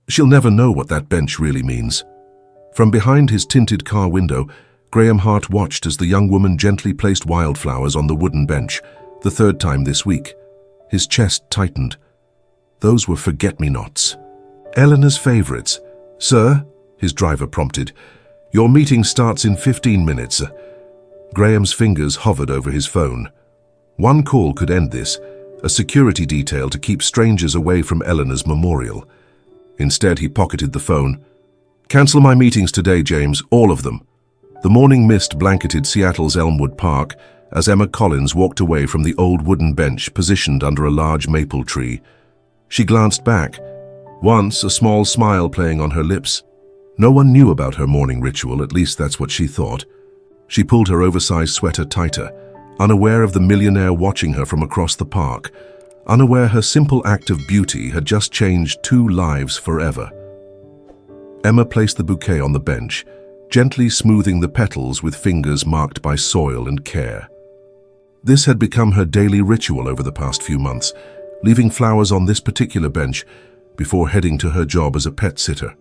She'll never know what that bench really means. From behind his tinted car window, Graham Hart watched as the young woman gently placed wildflowers on the wooden bench, the third time this week. His chest tightened. Those were forget-me-nots. Eleanor's favorites. "Sir," his driver prompted, "your meeting starts in 15 minutes. Graham's fingers hovered over his phone. One call could end this, a security detail to keep strangers away from Eleanor's memorial. Instead, he pocketed the phone. "Cancel my meetings today, James, all of them." The morning mist blanketed Seattle's Elmwood Park as Emma Collins walked away from the old wooden bench positioned under a large maple tree. She glanced back, once a small smile playing on her lips. No one knew about her morning ritual, at least that's what she thought. She pulled her oversized sweater tighter, unaware of the millionaire watching her from across the park, unaware her simple act of beauty had just changed 2 lives forever. Emma placed the bouquet on the bench, gently smoothing the petals with fingers marked by soil and care. This had become her daily ritual over the past few months, leaving flowers on this particular bench before heading to her job as a pet sitter.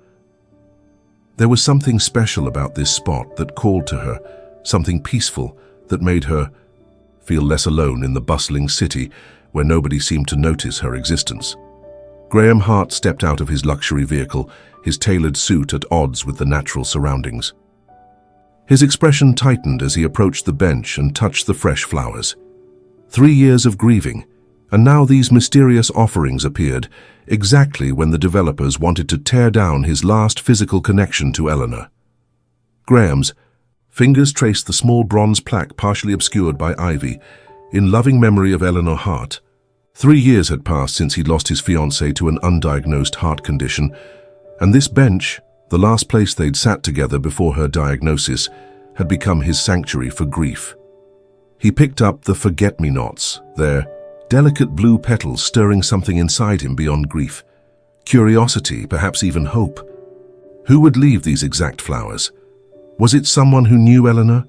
There was something special about this spot that called to her, something peaceful that made her feel less alone in the bustling city where nobody seemed to notice her existence. Graham Hart stepped out of his luxury vehicle, his tailored suit at odds with the natural surroundings. His expression tightened as he approached the bench and touched the fresh flowers. 3 years of grieving, and now these mysterious offerings appeared, exactly when the developers wanted to tear down his last physical connection to Eleanor. Graham's fingers traced the small bronze plaque partially obscured by ivy, in loving memory of Eleanor Hart. 3 years had passed since he'd lost his fiancée to an undiagnosed heart condition, and this bench, the last place they'd sat together before her diagnosis, had become his sanctuary for grief. He picked up the forget-me-nots, their delicate blue petals stirring something inside him beyond grief. Curiosity, perhaps even hope. Who would leave these exact flowers? Was it someone who knew Eleanor?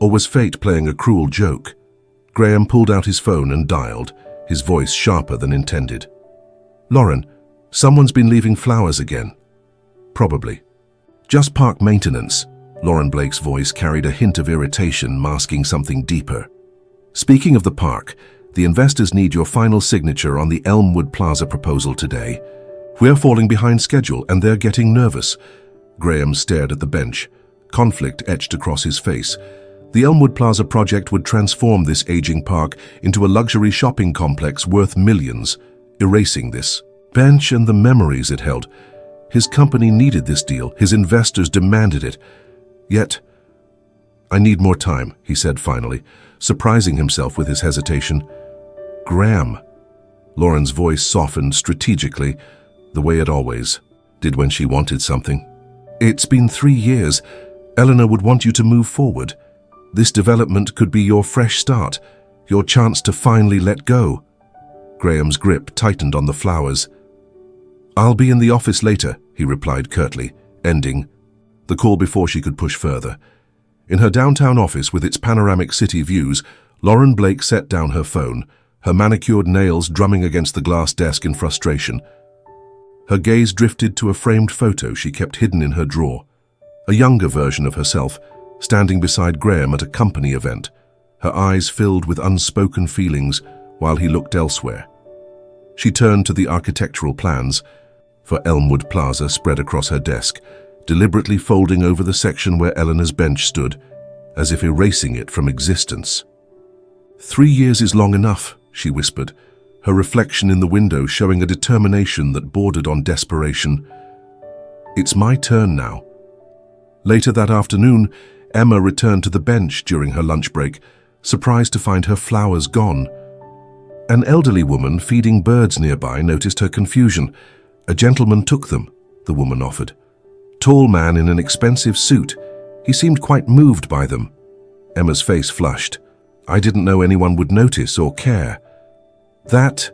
Or was fate playing a cruel joke? Graham pulled out his phone and dialed, his voice sharper than intended. "Lauren, someone's been leaving flowers again." "Probably." "Just park maintenance." Lauren Blake's voice carried a hint of irritation, masking something deeper. "Speaking of the park, the investors need your final signature on the Elmwood Plaza proposal today. We're falling behind schedule and they're getting nervous." Graham stared at the bench, conflict etched across his face. The Elmwood Plaza project would transform this aging park into a luxury shopping complex worth millions, erasing this bench and the memories it held. His company needed this deal, his investors demanded it. Yet, "I need more time," he said finally, surprising himself with his hesitation. "Graham." Lauren's voice softened strategically, the way it always did when she wanted something. "It's been 3 years. Eleanor would want you to move forward. This development could be your fresh start, your chance to finally let go." Graham's grip tightened on the flowers. "I'll be in the office later," he replied curtly, ending the call before she could push further. In her downtown office with its panoramic city views, Lauren Blake set down her phone, her manicured nails drumming against the glass desk in frustration. Her gaze drifted to a framed photo she kept hidden in her drawer, a younger version of herself, standing beside Graham at a company event, her eyes filled with unspoken feelings while he looked elsewhere. She turned to the architectural plans for Elmwood Plaza spread across her desk, deliberately folding over the section where Eleanor's bench stood, as if erasing it from existence. 3 years is long enough," she whispered, her reflection in the window showing a determination that bordered on desperation. "It's my turn now." Later that afternoon, Emma returned to the bench during her lunch break, surprised to find her flowers gone. An elderly woman feeding birds nearby noticed her confusion. "A gentleman took them," the woman offered. "Tall man in an expensive suit. He seemed quite moved by them." Emma's face flushed. "I didn't know anyone would notice or care." "That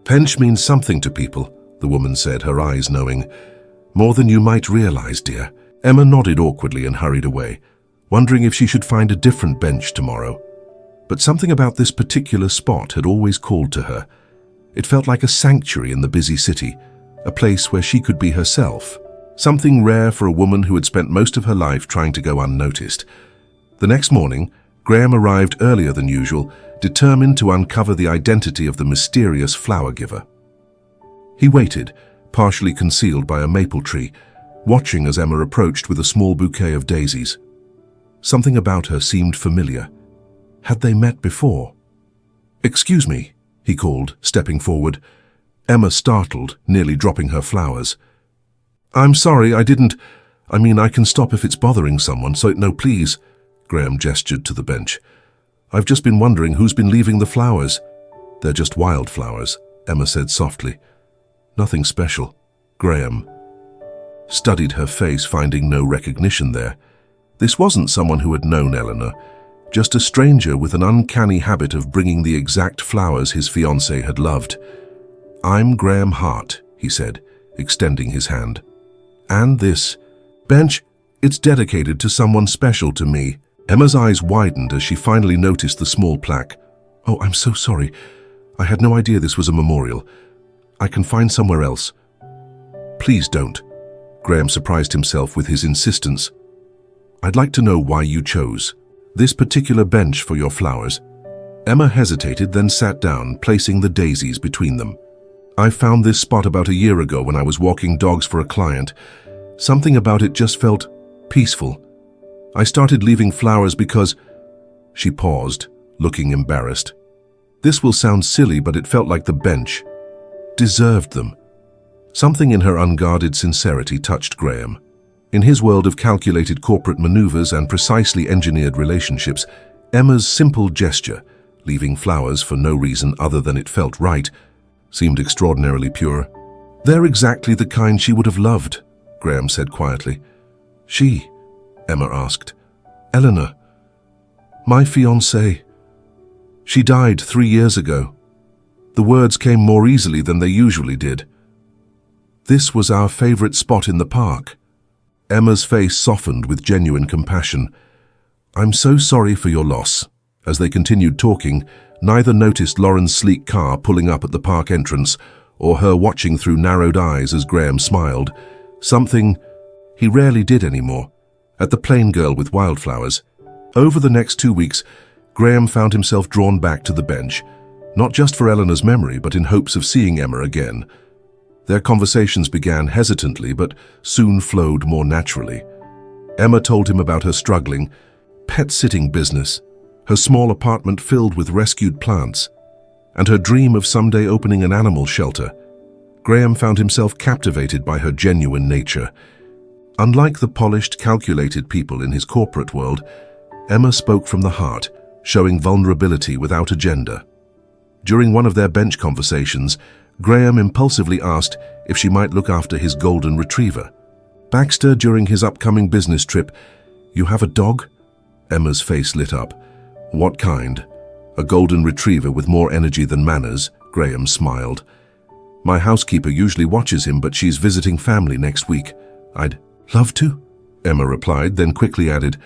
bench means something to people," the woman said, her eyes knowing. "More than you might realize, dear." Emma nodded awkwardly and hurried away, wondering if she should find a different bench tomorrow. But something about this particular spot had always called to her. It felt like a sanctuary in the busy city, a place where she could be herself. Something rare for a woman who had spent most of her life trying to go unnoticed. The next morning, Graham arrived earlier than usual, determined to uncover the identity of the mysterious flower giver. He waited, partially concealed by a maple tree, watching as Emma approached with a small bouquet of daisies. Something about her seemed familiar. Had they met before? "Excuse me," he called, stepping forward. Emma startled, nearly dropping her flowers. "I'm sorry, I can stop if it's bothering someone, so no, please." Graham gestured to the bench. "I've just been wondering who's been leaving the flowers." "They're just wildflowers," Emma said softly. "Nothing special." Graham studied her face, finding no recognition there. This wasn't someone who had known Eleanor, just a stranger with an uncanny habit of bringing the exact flowers his fiancée had loved. "I'm Graham Hart," he said, extending his hand. "And this bench, it's dedicated to someone special to me." Emma's eyes widened as she finally noticed the small plaque. "Oh, I'm so sorry. I had no idea this was a memorial. I can find somewhere else." "Please don't." Graham surprised himself with his insistence. "I'd like to know why you chose this particular bench for your flowers." Emma hesitated, then sat down, placing the daisies between them. "I found this spot about a year ago when I was walking dogs for a client. Something about it just felt peaceful. I started leaving flowers because—" She paused, looking embarrassed. This will sound silly, but it felt like the bench deserved them. Something in her unguarded sincerity touched Graham. In his world of calculated corporate maneuvers and precisely engineered relationships, Emma's simple gesture, leaving flowers for no reason other than it felt right, seemed extraordinarily pure. "They're exactly the kind she would have loved," Graham said quietly. "She?" Emma asked. "Eleanor. My fiancée. She died 3 years ago." The words came more easily than they usually did. "This was our favorite spot in the park." Emma's face softened with genuine compassion. "I'm so sorry for your loss." As they continued talking, neither noticed Lauren's sleek car pulling up at the park entrance or her watching through narrowed eyes as Graham smiled, something he rarely did anymore, at the plain girl with wildflowers. Over the next 2 weeks, Graham found himself drawn back to the bench, not just for Eleanor's memory, but in hopes of seeing Emma again. Their conversations began hesitantly, but soon flowed more naturally. Emma told him about her struggling pet-sitting business, her small apartment filled with rescued plants, and her dream of someday opening an animal shelter. Graham found himself captivated by her genuine nature. Unlike the polished, calculated people in his corporate world, Emma spoke from the heart, showing vulnerability without agenda. During one of their bench conversations, Graham impulsively asked if she might look after his golden retriever. "Baxter, during his upcoming business trip, you have a dog?" Emma's face lit up. "What kind?" "A golden retriever with more energy than manners," Graham smiled. "My housekeeper usually watches him, but she's visiting family next week." "I'd love to," Emma replied, then quickly added,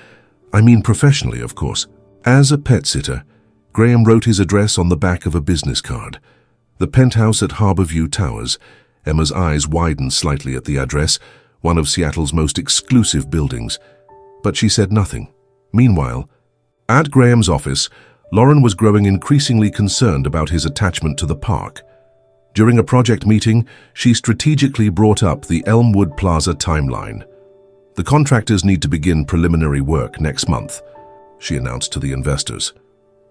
"I mean professionally, of course." As a pet sitter, Graham wrote his address on the back of a business card. The penthouse at Harborview Towers. Emma's eyes widened slightly at the address, one of Seattle's most exclusive buildings. But she said nothing. Meanwhile, at Graham's office, Lauren was growing increasingly concerned about his attachment to the park. During a project meeting, she strategically brought up the Elmwood Plaza timeline. "The contractors need to begin preliminary work next month," she announced to the investors.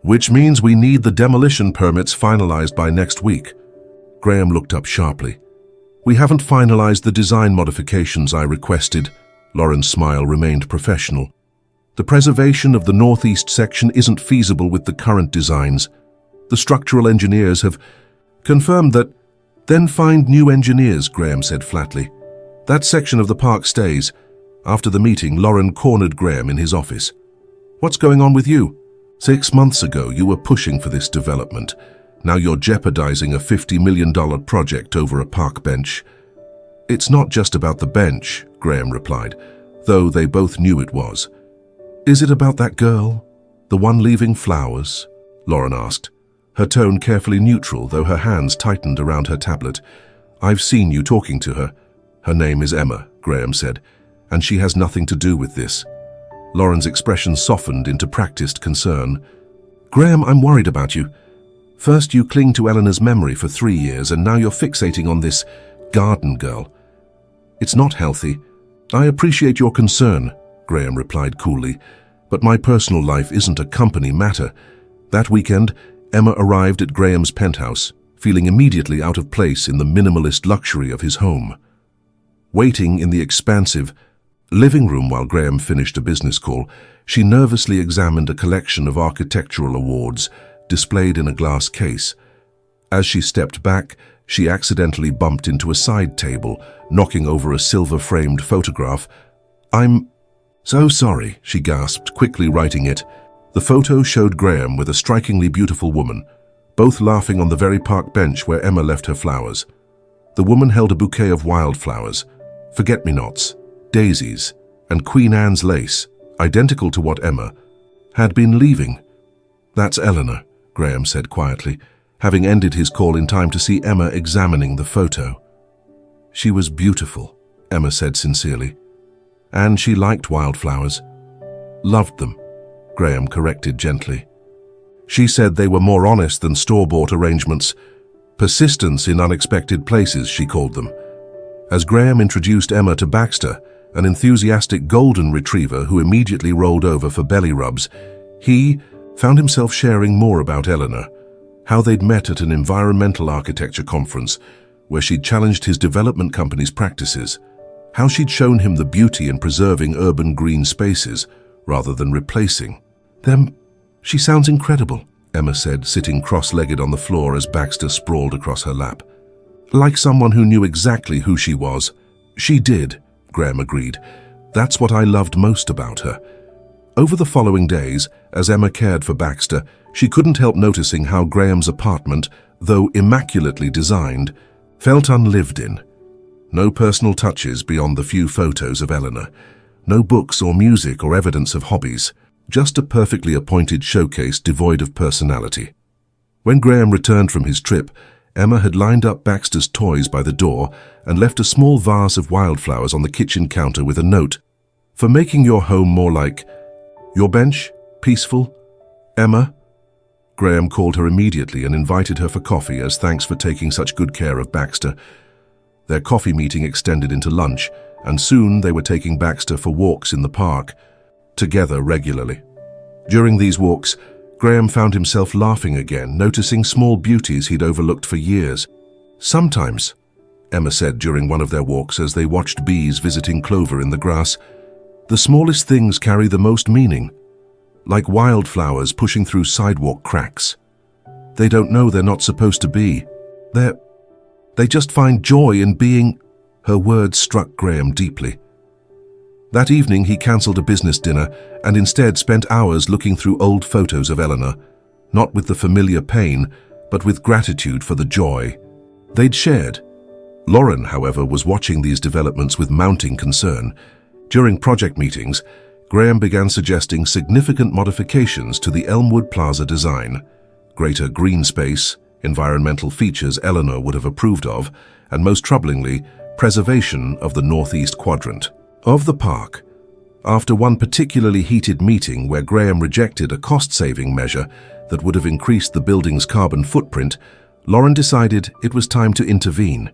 "Which means we need the demolition permits finalized by next week." Graham looked up sharply. "We haven't finalized the design modifications I requested." Lauren's smile remained professional. "The preservation of the northeast section isn't feasible with the current designs. The structural engineers have confirmed that." "Then find new engineers," Graham said flatly. "That section of the park stays." After the meeting, Lauren cornered Graham in his office. "What's going on with you? 6 months ago, you were pushing for this development. Now you're jeopardizing a $50 million project over a park bench." "It's not just about the bench," Graham replied, though they both knew it was. "Is it about that girl? The one leaving flowers?" Lauren asked, her tone carefully neutral, though her hands tightened around her tablet. I've seen you talking to her. Her name is Emma, Graham said, and she has nothing to do with this. Lauren's expression softened into practiced concern. Graham, I'm worried about you. First you cling to Eleanor's memory for 3 years, and now you're fixating on this garden girl. It's not healthy. I appreciate your concern, Graham replied coolly, but my personal life isn't a company matter. That weekend, Emma arrived at Graham's penthouse, feeling immediately out of place in the minimalist luxury of his home. Waiting in the expansive living room while Graham finished a business call, she nervously examined a collection of architectural awards displayed in a glass case. As she stepped back, she accidentally bumped into a side table, knocking over a silver-framed photograph. I'm so sorry, she gasped, quickly writing it. The photo showed Graham with a strikingly beautiful woman, both laughing on the very park bench where Emma left her flowers. The woman held a bouquet of wildflowers, forget-me-nots, daisies, and Queen Anne's lace, identical to what Emma had been leaving. That's Eleanor, Graham said quietly, having ended his call in time to see Emma examining the photo. She was beautiful, Emma said sincerely. And she liked wildflowers. Loved them, Graham corrected gently. She said they were more honest than store-bought arrangements. Persistence in unexpected places, she called them. As Graham introduced Emma to Baxter, an enthusiastic golden retriever who immediately rolled over for belly rubs, he found himself sharing more about Eleanor, how they'd met at an environmental architecture conference where she'd challenged his development company's practices, how she'd shown him the beauty in preserving urban green spaces rather than replacing them. She sounds incredible, Emma said, sitting cross-legged on the floor as Baxter sprawled across her lap. Like someone who knew exactly who she was. She did, Graham agreed. That's what I loved most about her. Over the following days, as Emma cared for Baxter, she couldn't help noticing how Graham's apartment, though immaculately designed, felt unlived in. No personal touches beyond the few photos of Eleanor. No books or music or evidence of hobbies. Just a perfectly appointed showcase devoid of personality. When Graham returned from his trip, Emma had lined up Baxter's toys by the door and left a small vase of wildflowers on the kitchen counter with a note. For making your home more like your bench, peaceful, Emma. Graham called her immediately and invited her for coffee as thanks for taking such good care of Baxter. Their coffee meeting extended into lunch, and soon they were taking Baxter for walks in the park, together regularly. During these walks, Graham found himself laughing again, noticing small beauties he'd overlooked for years. Sometimes, Emma said during one of their walks as they watched bees visiting clover in the grass, the smallest things carry the most meaning, like wildflowers pushing through sidewalk cracks. They don't know they're not supposed to be. They just find joy in being. Her words struck Graham deeply. That evening he cancelled a business dinner and instead spent hours looking through old photos of Eleanor, not with the familiar pain, but with gratitude for the joy they'd shared. Lauren, however, was watching these developments with mounting concern. During project meetings, Graham began suggesting significant modifications to the Elmwood Plaza design. Greater green space, environmental features Eleanor would have approved of, and most troublingly, preservation of the northeast quadrant of the park. After one particularly heated meeting where Graham rejected a cost-saving measure that would have increased the building's carbon footprint, Lauren decided it was time to intervene.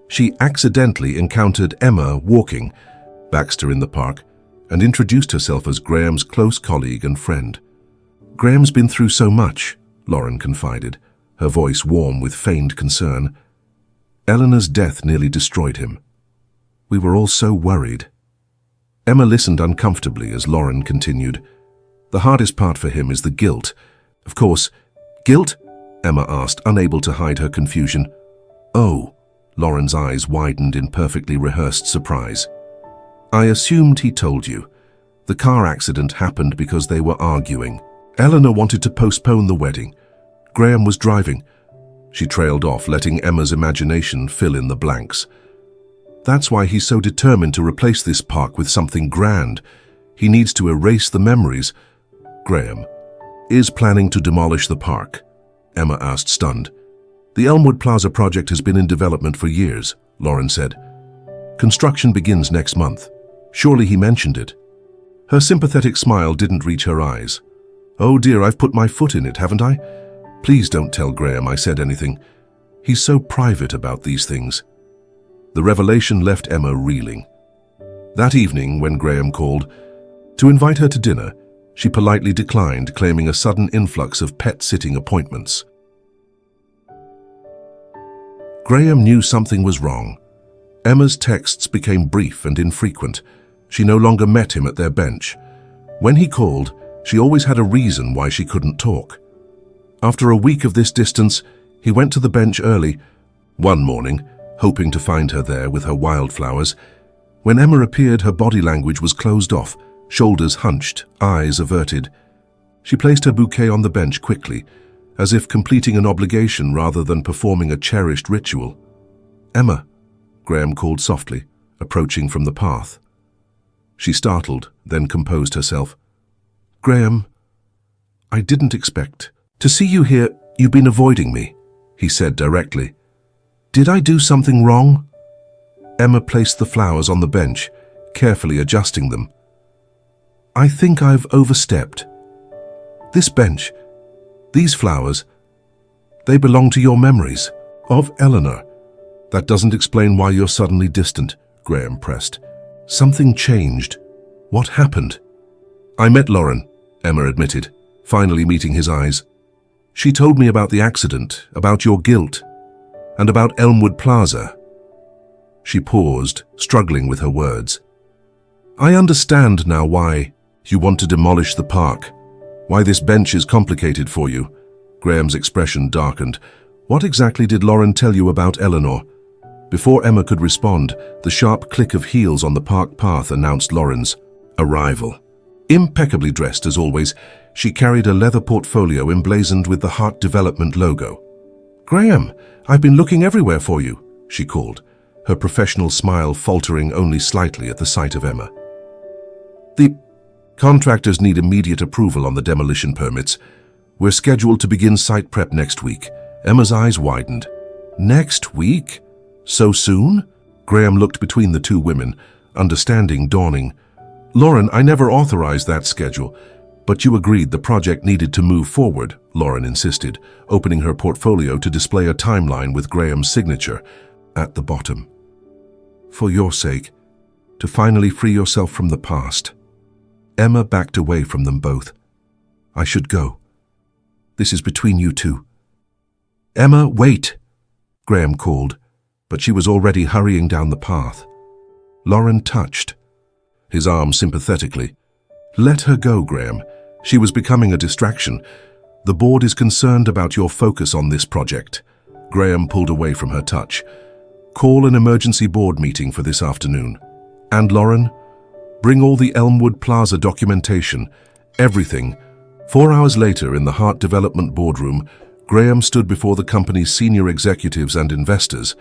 She accidentally encountered Emma walking Baxter in the park and introduced herself as Graham's close colleague and friend. Graham's been through so much, Lauren confided, her voice warm with feigned concern. Eleanor's death nearly destroyed him. We were all so worried. Emma listened uncomfortably as Lauren continued. The hardest part for him is the guilt. Of course. Guilt? Emma asked, unable to hide her confusion. Oh, Lauren's eyes widened in perfectly rehearsed surprise. I assumed he told you. The car accident happened because they were arguing. Eleanor wanted to postpone the wedding. Graham was driving. She trailed off, letting Emma's imagination fill in the blanks. That's why he's so determined to replace this park with something grand. He needs to erase the memories. Graham is planning to demolish the park, Emma asked, stunned. The Elmwood Plaza project has been in development for years, Lauren said. Construction begins next month. Surely he mentioned it. Her sympathetic smile didn't reach her eyes. Oh dear, I've put my foot in it, haven't I? Please don't tell Graham I said anything. He's so private about these things. The revelation left Emma reeling. That evening, when Graham called to invite her to dinner, she politely declined, claiming a sudden influx of pet-sitting appointments. Graham knew something was wrong. Emma's texts became brief and infrequent. She no longer met him at their bench. When he called, she always had a reason why she couldn't talk. After a week of this distance, he went to the bench early, one morning, hoping to find her there with her wildflowers. When Emma appeared, her body language was closed off, shoulders hunched, eyes averted. She placed her bouquet on the bench quickly, as if completing an obligation rather than performing a cherished ritual. "Emma," Graham called softly, approaching from the path. She startled, then composed herself. "Graham, I didn't expect to see you here. You've been avoiding me," he said directly. "Did I do something wrong?" Emma placed the flowers on the bench, carefully adjusting them. "I think I've overstepped. This bench, these flowers, they belong to your memories of Eleanor." "That doesn't explain why you're suddenly distant," Graham pressed. "Something changed. What happened?" "I met Lauren," Emma admitted, finally meeting his eyes. "She told me about the accident, about your guilt, and about Elmwood Plaza." She paused, struggling with her words. "I understand now why you want to demolish the park, why this bench is complicated for you." Graham's expression darkened. "What exactly did Lauren tell you about Eleanor?" Before Emma could respond, the sharp click of heels on the park path announced Lauren's arrival. Impeccably dressed as always, she carried a leather portfolio emblazoned with the Heart Development logo. "Graham, I've been looking everywhere for you," she called, her professional smile faltering only slightly at the sight of Emma. "The contractors need immediate approval on the demolition permits. We're scheduled to begin site prep next week." Emma's eyes widened. "Next week? So soon?" Graham looked between the two women, understanding dawning. "Lauren, I never authorized that schedule, but you agreed the project needed to move forward," Lauren insisted, opening her portfolio to display a timeline with Graham's signature at the bottom. "For your sake, to finally free yourself from the past." Emma backed away from them both. "I should go. This is between you two." "Emma, wait!" Graham called, but she was already hurrying down the path. Lauren touched his arm sympathetically. "Let her go, Graham. She was becoming a distraction. The board is concerned about your focus on this project." Graham pulled away from her touch. "Call an emergency board meeting for this afternoon. And Lauren, bring all the Elmwood Plaza documentation, everything." 4 hours later, in the Heart Development boardroom, Graham stood before the company's senior executives and investors.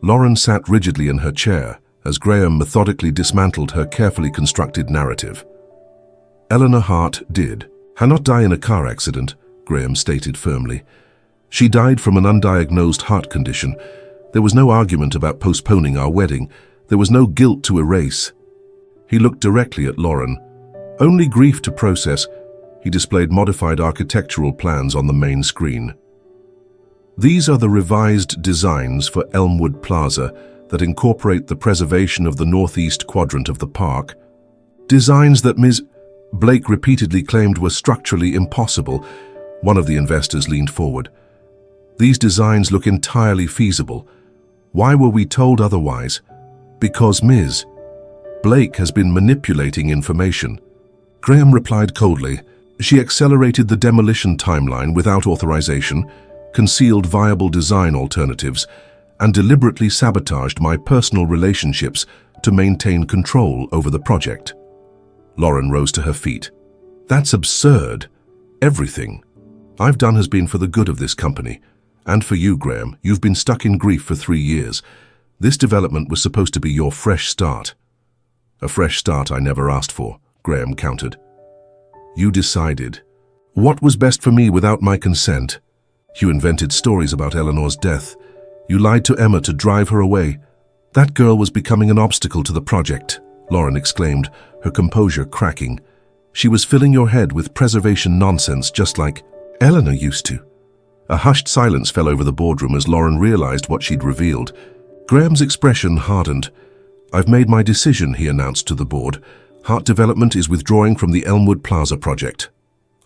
Lauren sat rigidly in her chair as Graham methodically dismantled her carefully constructed narrative. "Eleanor Hart did not die in a car accident," Graham stated firmly. "She died from an undiagnosed heart condition. There was no argument about postponing our wedding. There was no guilt to erase." He looked directly at Lauren. Only grief to process. He displayed modified architectural plans on the main screen. "These are the revised designs for Elmwood Plaza that incorporate the preservation of the northeast quadrant of the park. Designs that Ms. Blake repeatedly claimed were structurally impossible." One of the investors leaned forward. "These designs look entirely feasible. Why were we told otherwise?" "Because Ms. Blake has been manipulating information." Graham replied coldly. "She accelerated the demolition timeline without authorization, concealed viable design alternatives, and deliberately sabotaged my personal relationships to maintain control over the project." Lauren rose to her feet. "That's absurd. Everything I've done has been for the good of this company. And for you, Graham. You've been stuck in grief for 3 years. This development was supposed to be your fresh start." "A fresh start I never asked for," Graham countered. "You decided what was best for me without my consent." You invented stories about Eleanor's death. You lied to Emma to drive her away. That girl was becoming an obstacle to the project, Lauren exclaimed, her composure cracking. She was filling your head with preservation nonsense just like Eleanor used to. A hushed silence fell over the boardroom as Lauren realized what she'd revealed. Graham's expression hardened. "I've made my decision," he announced to the board. "Heart Development is withdrawing from the Elmwood Plaza project.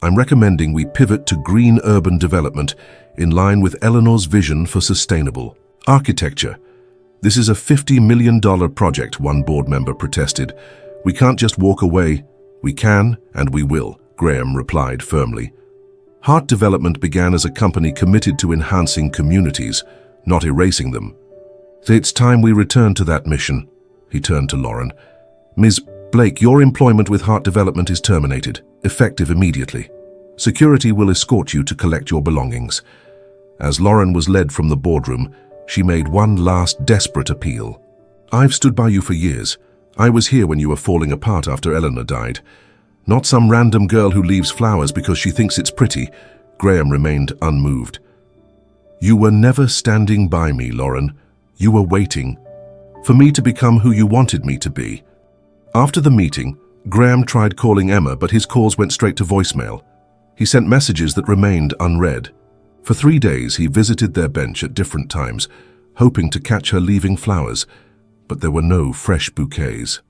I'm recommending we pivot to green urban development in line with Eleanor's vision for sustainable architecture. This is a $50 million project," one board member protested. "We can't just walk away. We can and we will," Graham replied firmly. Heart Development began as a company committed to enhancing communities, not erasing them. "It's time we return to that mission," he turned to Lauren. "Ms. Blake, your employment with Heart Development is terminated, effective immediately. Security will escort you to collect your belongings." As Lauren was led from the boardroom, she made one last desperate appeal. "I've stood by you for years. I was here when you were falling apart after Eleanor died. Not some random girl who leaves flowers because she thinks it's pretty." Graham remained unmoved. "You were never standing by me, Lauren. You were waiting for me to become who you wanted me to be." After the meeting, Graham tried calling Emma, but his calls went straight to voicemail. He sent messages that remained unread. For 3 days, he visited their bench at different times, hoping to catch her leaving flowers, but there were no fresh bouquets.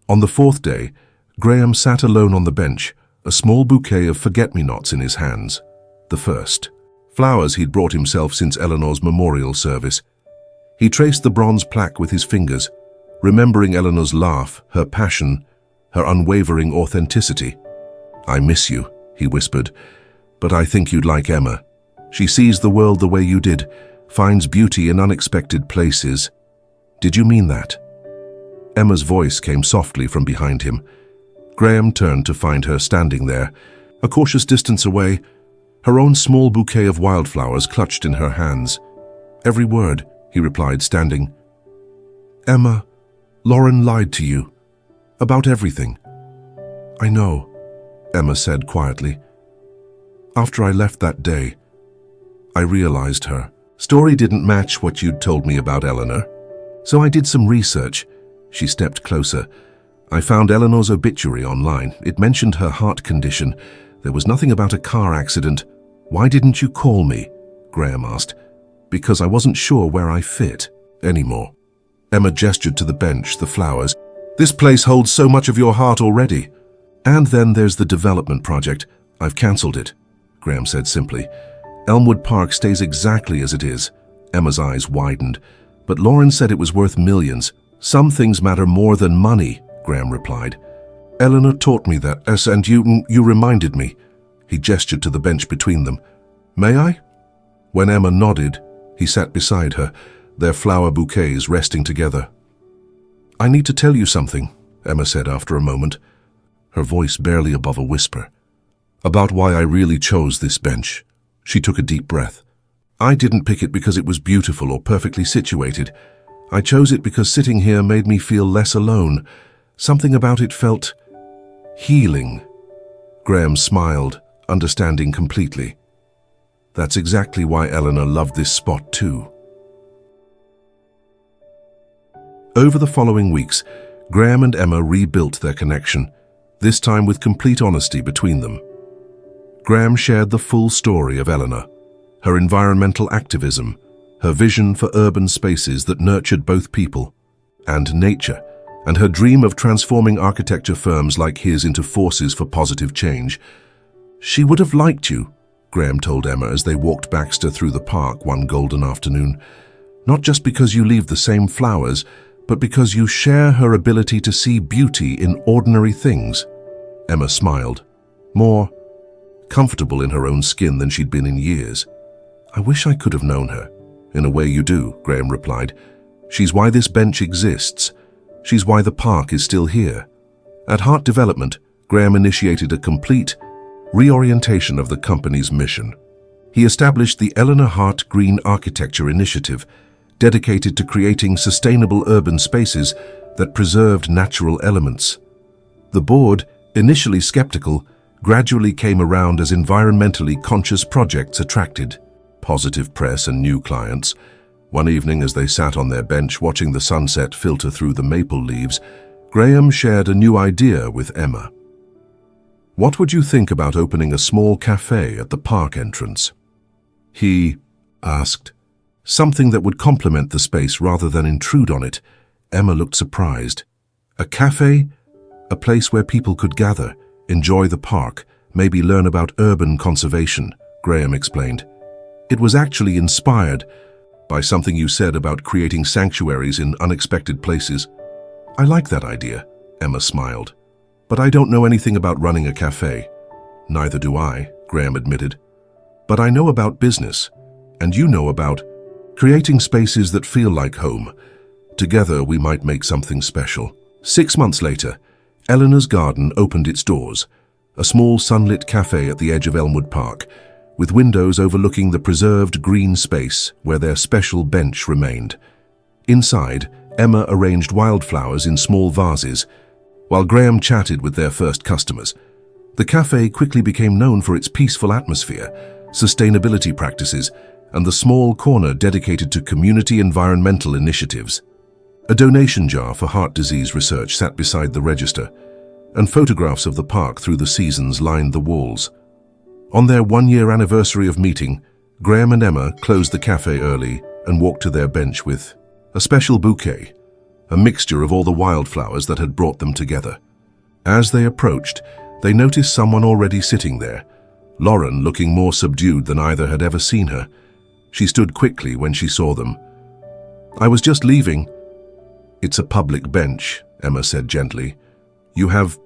On the 4th day, Graham sat alone on the bench, a small bouquet of forget-me-nots in his hands. The first. Flowers he'd brought himself since Eleanor's memorial service. He traced the bronze plaque with his fingers, remembering Eleanor's laugh, her passion, her unwavering authenticity. "I miss you," he whispered, "but I think you'd like Emma. She sees the world the way you did, finds beauty in unexpected places." "Did you mean that?" Emma's voice came softly from behind him. Graham turned to find her standing there, a cautious distance away, her own small bouquet of wildflowers clutched in her hands. "Every word," he replied, standing. "Emma, Lauren lied to you. About everything." "I know," Emma said quietly. "After I left that day, I realized her story didn't match what you'd told me about Eleanor. So I did some research." She stepped closer. "I found Eleanor's obituary online. It mentioned her heart condition. There was nothing about a car accident." "Why didn't you call me?" Graham asked. "Because I wasn't sure where I fit anymore." Emma gestured to the bench, the flowers. "This place holds so much of your heart already." "And then there's the development project. I've cancelled it," Graham said simply. "Elmwood Park stays exactly as it is." Emma's eyes widened. "But Lauren said it was worth millions. Some things matter more than money," Graham replied. "Eleanor taught me that, and you reminded me." He gestured to the bench between them. "May I?" When Emma nodded, he sat beside her, their flower bouquets resting together. "I need to tell you something," Emma said after a moment, her voice barely above a whisper. "About why I really chose this bench." She took a deep breath. "I didn't pick it because it was beautiful or perfectly situated. I chose it because sitting here made me feel less alone. Something about it felt healing." Graham smiled, understanding completely. That's exactly why Eleanor loved this spot too. Over the following weeks, Graham and Emma rebuilt their connection, this time with complete honesty between them. Graham shared the full story of Eleanor, her environmental activism, her vision for urban spaces that nurtured both people and nature, and her dream of transforming architecture firms like his into forces for positive change. "She would have liked you," Graham told Emma as they walked Baxter through the park one golden afternoon. "Not just because you leave the same flowers, but because you share her ability to see beauty in ordinary things." Emma smiled, more comfortable in her own skin than she'd been in years. "I wish I could have known her." "In a way you do," Graham replied. "She's why this bench exists. She's why the park is still here." At Heart Development, Graham initiated a complete reorientation of the company's mission. He established the Eleanor Hart Green Architecture Initiative, dedicated to creating sustainable urban spaces that preserved natural elements. The board, initially skeptical, gradually came around as environmentally conscious projects attracted positive press and new clients. One evening, as they sat on their bench watching the sunset filter through the maple leaves, Graham shared a new idea with Emma. "What would you think about opening a small cafe at the park entrance?" he asked. "Something that would complement the space rather than intrude on it." Emma looked surprised. "A cafe? A place where people could gather, enjoy the park, maybe learn about urban conservation," Graham explained. "It was actually inspired by something you said about creating sanctuaries in unexpected places." "I like that idea," Emma smiled. "But I don't know anything about running a cafe." "Neither do I," Graham admitted. "But I know about business, and you know about creating spaces that feel like home. Together we might make something special." 6 months later, Eleanor's Garden opened its doors, a small sunlit cafe at the edge of Elmwood Park, with windows overlooking the preserved green space where their special bench remained. Inside, Emma arranged wildflowers in small vases, while Graham chatted with their first customers. The cafe quickly became known for its peaceful atmosphere, sustainability practices, and the small corner dedicated to community environmental initiatives. A donation jar for heart disease research sat beside the register, and photographs of the park through the seasons lined the walls. On their one-year anniversary of meeting, Graham and Emma closed the cafe early and walked to their bench with a special bouquet, a mixture of all the wildflowers that had brought them together. As they approached, they noticed someone already sitting there, Lauren looking more subdued than either had ever seen her. She stood quickly when she saw them. "I was just leaving." "It's a public bench," Emma said gently. "You have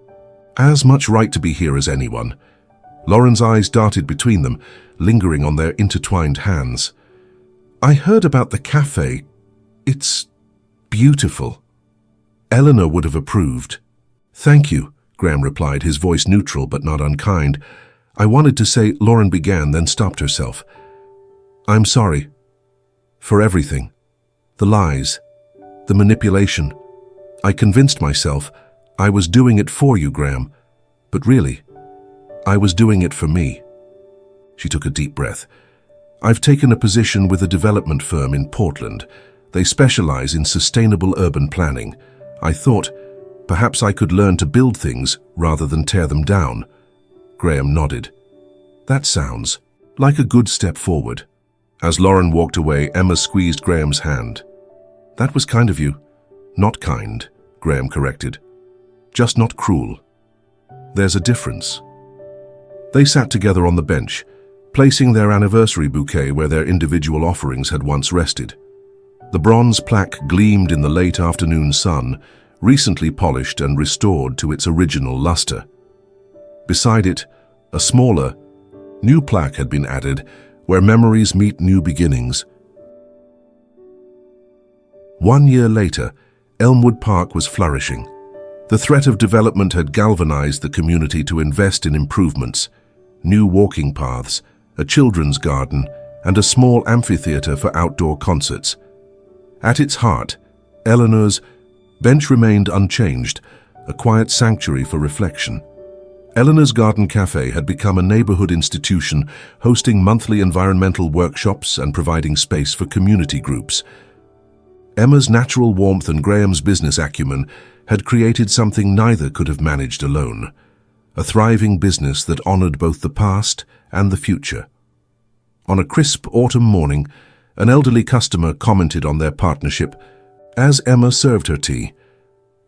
as much right to be here as anyone." Lauren's eyes darted between them, lingering on their intertwined hands. "I heard about the cafe. It's beautiful." Eleanor would have approved. "Thank you," Graham replied, his voice neutral but not unkind. "I wanted to say," Lauren began, then stopped herself. "I'm sorry. For everything. The lies. The manipulation. I convinced myself I was doing it for you, Graham. But really, I was doing it for me." She took a deep breath. "I've taken a position with a development firm in Portland. They specialize in sustainable urban planning. I thought perhaps I could learn to build things rather than tear them down." Graham nodded. "That sounds like a good step forward." As Lauren walked away, Emma squeezed Graham's hand. "That was kind of you." "Not kind," Graham corrected. "Just not cruel. There's a difference." They sat together on the bench, placing their anniversary bouquet where their individual offerings had once rested. The bronze plaque gleamed in the late afternoon sun, recently polished and restored to its original luster. Beside it, a smaller, new plaque had been added, where memories meet new beginnings. 1 year later, Elmwood Park was flourishing. The threat of development had galvanized the community to invest in improvements, new walking paths, a children's garden, and a small amphitheater for outdoor concerts. At its heart, Eleanor's bench remained unchanged, a quiet sanctuary for reflection. Eleanor's Garden Cafe had become a neighborhood institution, hosting monthly environmental workshops and providing space for community groups. Emma's natural warmth and Graham's business acumen had created something neither could have managed alone, a thriving business that honored both the past and the future. On a crisp autumn morning, an elderly customer commented on their partnership as Emma served her tea.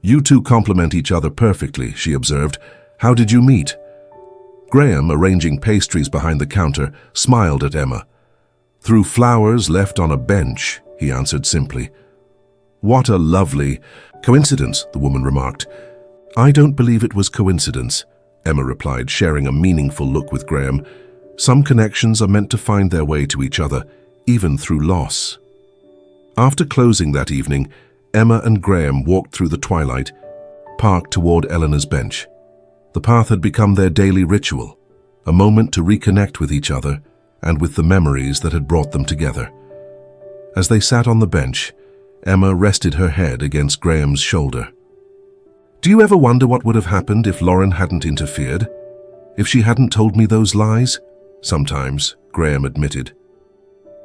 "You two complement each other perfectly," she observed. "How did you meet?" Graham, arranging pastries behind the counter, smiled at Emma. "Through flowers left on a bench," he answered simply. "What a lovely coincidence," the woman remarked. "I don't believe it was coincidence," Emma replied, sharing a meaningful look with Graham. "Some connections are meant to find their way to each other, even through loss." After closing that evening, Emma and Graham walked through the twilight, park toward Eleanor's bench. The path had become their daily ritual, a moment to reconnect with each other and with the memories that had brought them together. As they sat on the bench, Emma rested her head against Graham's shoulder. "Do you ever wonder what would have happened if Lauren hadn't interfered?" if she hadn't told me those lies? Sometimes, Graham admitted.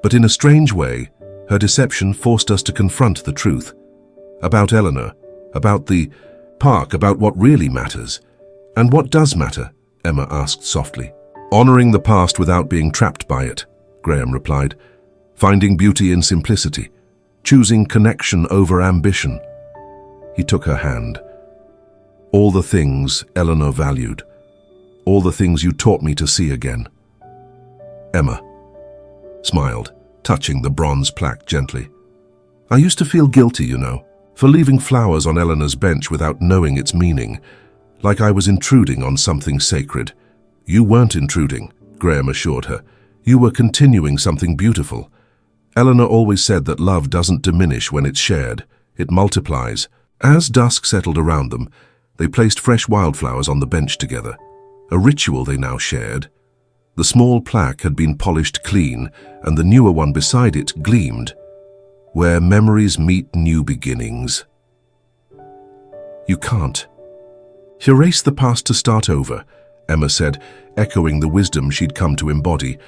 But in a strange way, her deception forced us to confront the truth. About Eleanor, about the park, about what really matters. And what does matter? Emma asked softly. Honoring the past without being trapped by it, Graham replied. Finding beauty in simplicity. Choosing connection over ambition. He took her hand. All the things Eleanor valued. All the things you taught me to see again. Emma smiled, touching the bronze plaque gently. I used to feel guilty, you know, for leaving flowers on Eleanor's bench without knowing its meaning, like I was intruding on something sacred. You weren't intruding, Graham assured her. You were continuing something beautiful. Eleanor always said that love doesn't diminish when it's shared. It multiplies. As dusk settled around them, they placed fresh wildflowers on the bench together, a ritual they now shared. The small plaque had been polished clean, and the newer one beside it gleamed. Where memories meet new beginnings. You can't. Erase the past to start over, Emma said, echoing the wisdom she'd come to embody.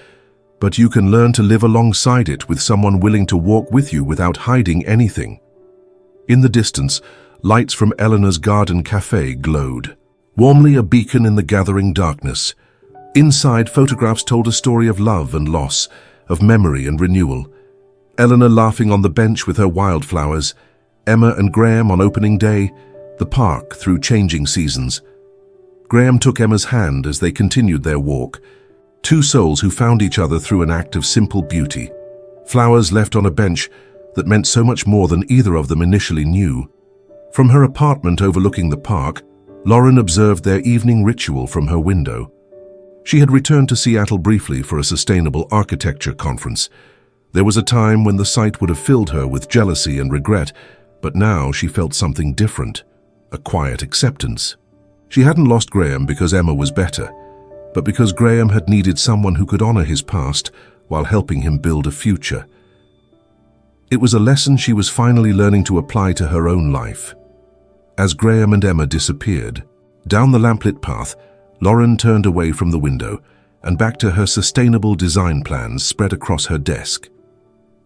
But you can learn to live alongside it with someone willing to walk with you without hiding anything. In the distance, lights from Eleanor's garden cafe glowed, warmly a beacon in the gathering darkness. Inside, photographs told a story of love and loss, of memory and renewal. Eleanor laughing on the bench with her wildflowers, Emma and Graham on opening day, the park through changing seasons. Graham took Emma's hand as they continued their walk, two souls who found each other through an act of simple beauty, flowers left on a bench that meant so much more than either of them initially knew. From her apartment overlooking the park, Lauren observed their evening ritual from her window. She had returned to Seattle briefly for a sustainable architecture conference. There was a time when the sight would have filled her with jealousy and regret, but now she felt something different, a quiet acceptance. She hadn't lost Graham because Emma was better, but because Graham had needed someone who could honor his past while helping him build a future. It was a lesson she was finally learning to apply to her own life. As Graham and Emma disappeared, down the lamplit path, Lauren turned away from the window and back to her sustainable design plans spread across her desk.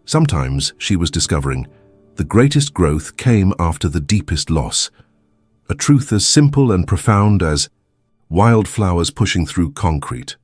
Sometimes, she was discovering, the greatest growth came after the deepest loss. A truth as simple and profound as wildflowers pushing through concrete.